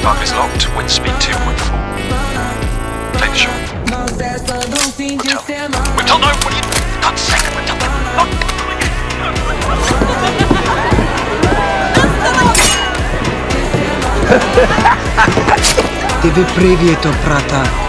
Park is locked. Wind speed 2.4. Take the shot. Whittle, no! What are you... God's sake, Whittle! No! Ty wyprywie to, brata.